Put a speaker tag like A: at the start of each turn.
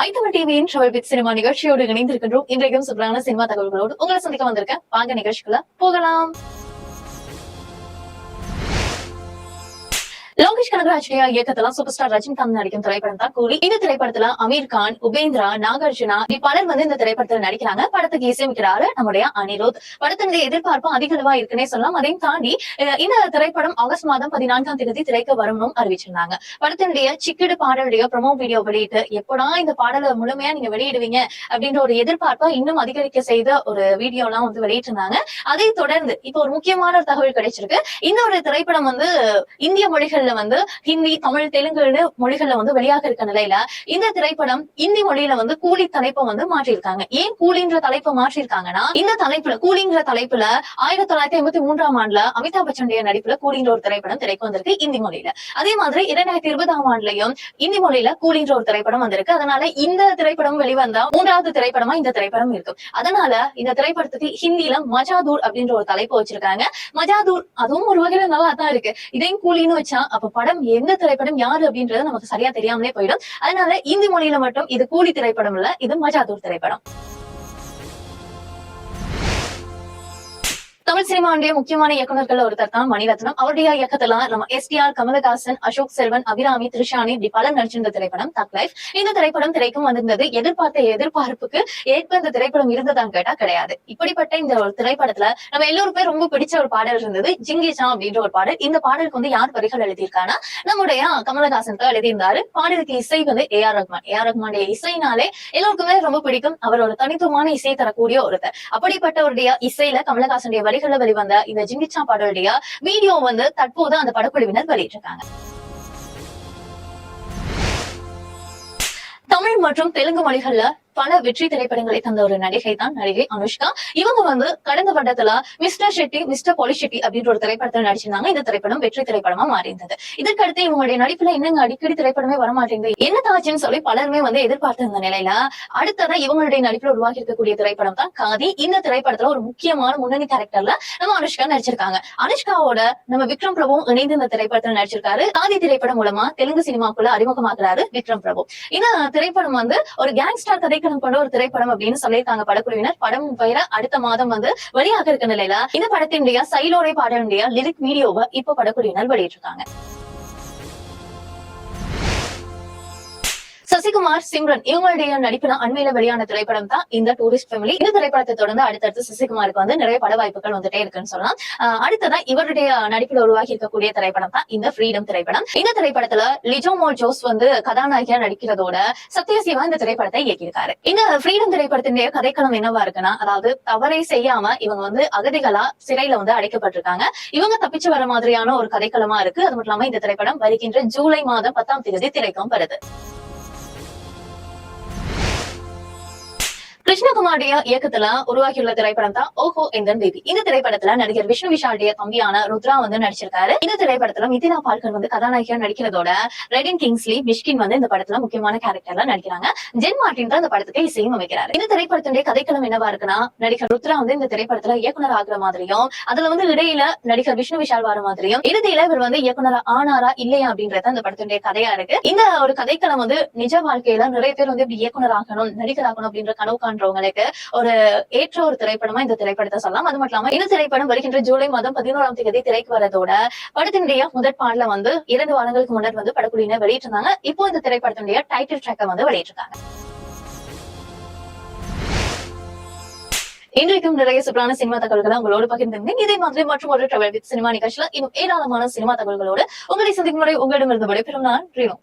A: மைத்தமிழ் டிவியின் travel with cinema நிகழ்ச்சியோடு இணைந்திருக்கின்றோம். இன்றைக்கும் சூப்பரான சினிமா தகவல்களோடு உங்களை சந்திக்க வந்திருக்கேன். வாங்க நிகழ்ச்சிக்குள்ள போகலாம். லோகேஷ் கனகராஜ்யா இயக்கத்துல சூப்பர் ஸ்டார் ரஜினிகாந்த் நடிக்கும் திரைப்படம் தான் கூலி. இந்த திரைப்படத்துல அமீர் கான், உபேந்திரா, நாகார்ஜுனா பலர் இந்த திரைப்படத்துல நடிக்கிறாங்க. படத்துக்கு இசையமைக்கிறாரு நம்முடைய அனிருத். படத்தினுடைய எதிர்பார்ப்பு அதிகளவா இருக்குன்னே சொல்லலாம். அதையும் தாண்டி இந்த திரைப்படம் ஆகஸ்ட் மாதம் 14ஆம் தேதி திரைக்கு வரும்னு அறிவிச்சிருந்தாங்க. படத்தினுடைய சிக்கிடு பாடலுடைய ப்ரோமோ வீடியோ வெளியிட்டு எப்படா இந்த பாடலை முழுமையா நீங்க வெளியிடுவீங்க அப்படின்ற ஒரு எதிர்பார்ப்பை இன்னும் அதிகரிக்க செய்த ஒரு வீடியோ எல்லாம் வெளியிட்டு இருந்தாங்க. அதை தொடர்ந்து இப்ப ஒரு முக்கியமான ஒரு தகவல் கிடைச்சிருக்கு. இந்த ஒரு திரைப்படம் இந்திய மொழிகள் ஹிந்தி, தமிழ், தெலுங்கு மொழிகள்ல வெளியாக இருக்க நிலையில இந்த திரைப்படம் இந்தி மொழியில கூலி தலைப்பை மாற்றிருக்காங்க. ஏன் கூலின்ற தலைப்பை மாற்றிருக்காங்கன்னா, இந்த தலைப்புல கூலிங்கிற தலைப்புல 1983ஆம் ஆண்டுல அமிதாப் பச்சனுடைய நடிப்புல கூலின்ற ஒரு திரைப்படம் திரைக்கு வந்திருக்கு இந்தி மொழியில. அதே மாதிரி 2020ஆம் ஆண்டுலயும் இந்தி மொழியில கூலின்ற ஒரு திரைப்படம் வந்திருக்கு. அதனால இந்த திரைப்படம் வெளிவந்தா 3வது திரைப்படமா இந்த திரைப்படம் இருக்கும். அதனால இந்த திரைப்படத்துக்கு ஹிந்தியில மஜாதூர் அப்படின்ற ஒரு தலைப்பு வச்சிருக்காங்க. மஜாதூர் அதுவும் ஒரு வகையில நல்லா தான் இருக்கு. இதையும் கூலின்னு வச்சா அப்ப படம் எந்த திரைப்படம் யாரு அப்படின்றது நமக்கு சரியா தெரியாமலே போயிடும். அதனால இந்தி மொழியில மட்டும் இது கூலி திரைப்படம் இல்ல, இது மஜாதூர் திரைப்படம். தமிழ் சினிமாவுடைய முக்கியமான இயக்குநர்கள் ஒருத்தர் தான் மணிரத்னம். அவருடைய இயக்கத்துல நம்ம எஸ்டிஆர், கமலஹாசன், அசோக் செல்வன், அபிராமி, த்ரிஷானி இப்படி பலர் நடிச்சிருந்த திரைப்படம் தக் லைஃப். இந்த திரைப்படம் திரைக்கும் வந்திருந்தது. எதிர்பார்த்த எதிர்பார்ப்புக்கு ஏற்ப இந்த திரைப்படம் இருந்ததான்னு கேட்டா கிடையாது. இப்படிப்பட்ட இந்த ஒரு திரைப்படத்துல நம்ம எல்லோருமே ரொம்ப பிடிச்ச ஒரு பாடல் இருந்தது, ஜிங்கிச்சா அப்படின்ற ஒரு பாடல். இந்த பாடலுக்கு யார் வரிகள் எழுதியிருக்கானா, நம்முடைய கமலஹாசன் தான் எழுதியிருந்தாரு. பாடலுக்கு இசை ஏஆர் ரஹ்மான். ஏஆர் ரஹ்மானுடைய இசைனாலே எல்லோருக்குமே ரொம்ப பிடிக்கும். அவர் ஒரு தனித்துவமான இசை தரக்கூடிய ஒருத்தர். அப்படிப்பட்டவருடைய இசையில கமலஹாசனுடைய வரிகள் வெளிவந்த இந்த ஜிங்கிச்சா பாடலுடைய வீடியோ தற்போது அந்த படக்குழுவினர் வெளியிட்டிருக்காங்க. தமிழ் மற்றும் தெலுங்கு மொழிகள்ல பல வெற்றி திரைப்படங்களை தந்த ஒரு நடிகை தான் நடிகை அனுஷ்கா. இவங்க கடந்த வருடத்துல மிஸ்டர் ஷெட்டி, மிஸ்டர் பாலிஷெட்டி அப்படின்ற ஒரு திரைப்படத்தில் நடிச்சிருந்தாங்க. இந்த திரைப்படம் வெற்றி திரைப்படமா மாறியிருந்தது. இதற்கடுத்து இவங்களுடைய நடிப்புல என்னங்க அடிக்கடி திரைப்படமே வரமாட்டேங்குது, என்ன தாச்சுன்னு சொல்லி பலருமே எதிர்பார்த்திருந்த நிலையில அடுத்ததான் இவங்களுடைய நடிப்புல உருவாக்கி இருக்கக்கூடிய திரைப்படம் தான் காதி. இந்த திரைப்படத்துல ஒரு முக்கியமான முன்னணி கேரக்டர்ல நம்ம அனுஷ்கா நடிச்சிருக்காங்க. அனுஷ்காவோட நம்ம விக்ரம் பிரபு இணைந்து இந்த திரைப்படத்தில் நடிச்சிருக்காரு. காதி திரைப்படம் மூலமா தெலுங்கு சினிமாக்குள்ள அறிமுகமாக்குறாரு விக்ரம் பிரபு. இந்த திரைப்படம் ஒரு கேங்ஸ்டர் கதை கொண்ட ஒரு திரைப்படம் அப்படின்னு சொல்லியிருக்காங்க படக்குழுவினர். படம் பெயர அடுத்த மாதம் வெளியாக இருக்க நிலையில இந்த படத்தினுடைய சைலோரை பாடலுடைய லிரிக் வீடியோவை இப்ப படக்குழுவினர் வெளியிட்டிருக்காங்க. சசிகுமார், சிம்ரன் இவங்களுடைய நடிப்புல அண்மையில வெளியான திரைப்படம் தான் இந்த டூரிஸ்ட் ஃபேமிலி. இந்த திரைப்படத்தை தொடர்ந்து அடுத்தடுத்து சசிகுமாருக்கு நிறைய பட வாய்ப்புகள் வந்துட்டே இருக்குன்னு சொல்லலாம். அடுத்ததான் இவருடைய நடிப்புல உருவாகி இருக்கக்கூடிய திரைப்படம் தான் இந்த ஃப்ரீடம் திரைப்படம். இந்த திரைப்படத்துல லிஜோ ஜோஸ் கதாநாயகியா நடிக்கிறதோட சத்யசிவா இந்த திரைப்படத்தை இயக்கியிருக்காரு. இந்த ஃப்ரீடம் திரைப்படத்தினுடைய கதைக்களம் என்னவா இருக்குன்னா, அதாவது தவறை செய்யாம இவங்க அகதிகளா சிறையில அடைக்கப்பட்டிருக்காங்க. இவங்க தப்பிச்சு வர மாதிரியான ஒரு கதைக்களமா இருக்கு. அது மட்டும் இல்லாம இந்த திரைப்படம் வருகின்ற ஜூலை மாதம் 10ஆம் தேதி திரைக்கும் வருது. கிருஷ்ணகுமாரிய இயக்கத்துல உருவாக்கியுள்ள திரைப்படம் தான் ஓஹோ எந்தன் பேபி. இந்த திரைப்படத்துல நடிகர் விஷ்ணு விஷாலுடைய தம்பியான ருத்ரா நடிச்சிருக்காரு. இந்த திரைப்படத்துல மிதினா பால்கர் கதாநாயகியா நடிக்கிறதோட ரெடின் கிங்ஸ்லி, மிஷ்கின் இந்த படத்துல முக்கியமான கேரக்டர்ல நடிக்கிறாங்க. ஜென் மார்டின் தான் இந்த படத்துக்கு இசையும் அமைக்கிறாரு. இந்த திரைப்படத்தினுடைய கதைக்களம் என்னவா இருக்குன்னா, நடிகர் ருத்ரா இந்த திரைப்படத்துல இயக்குனர் ஆகிற மாதிரியும், அதுல இடையில நடிகர் விஷ்ணு விஷால் வர மாதிரியும், இறுதியில இவர் இயக்குனர் ஆனாரா இல்லையா அப்படின்றத இந்த படத்தினுடைய கதையா இருக்கு. இந்த ஒரு கதைக்களம் நிஜ வாழ்க்கையில நிறைய பேர் இப்படி இயக்குனர் ஆகணும், நடிகர் ஆகணும் அப்படின்ற கனவு ஒரு ஏற்ற ஒரு திரைப்படமா இந்த திரைப்படத்தை சொல்லலாம். அது மட்டும் இல்லாம இந்த திரைப்படம் வருகின்ற ஜூலை மாதம் 11ஆம் தேதி திரைக்கு வரதோட படத்தினுடைய முதற் பாடல 2 வாரங்களுக்கு முன்னர் படக்குழுவினர் வெளியிட்டிருந்தாங்க. இப்போ இந்த திரைப்படத்தினுடைய டைட்டில் ட்ராக்கை வெளியிட்டிருக்காங்க. இன்றைக்கும் நிறைய சூப்பரான சினிமா தகவல்களை உங்களோடு பகிர்ந்திருந்தேன். இதே மாதிரி மற்றும் ஒரு டிராவல் வித் சினிமா நிகழ்ச்சியில இன்னும் ஏராளமான சினிமா தகவல்களோடு உங்களை சந்திக்கும் முறை உங்களிடமிருந்து விடைபெறும் நான் ரீனோ.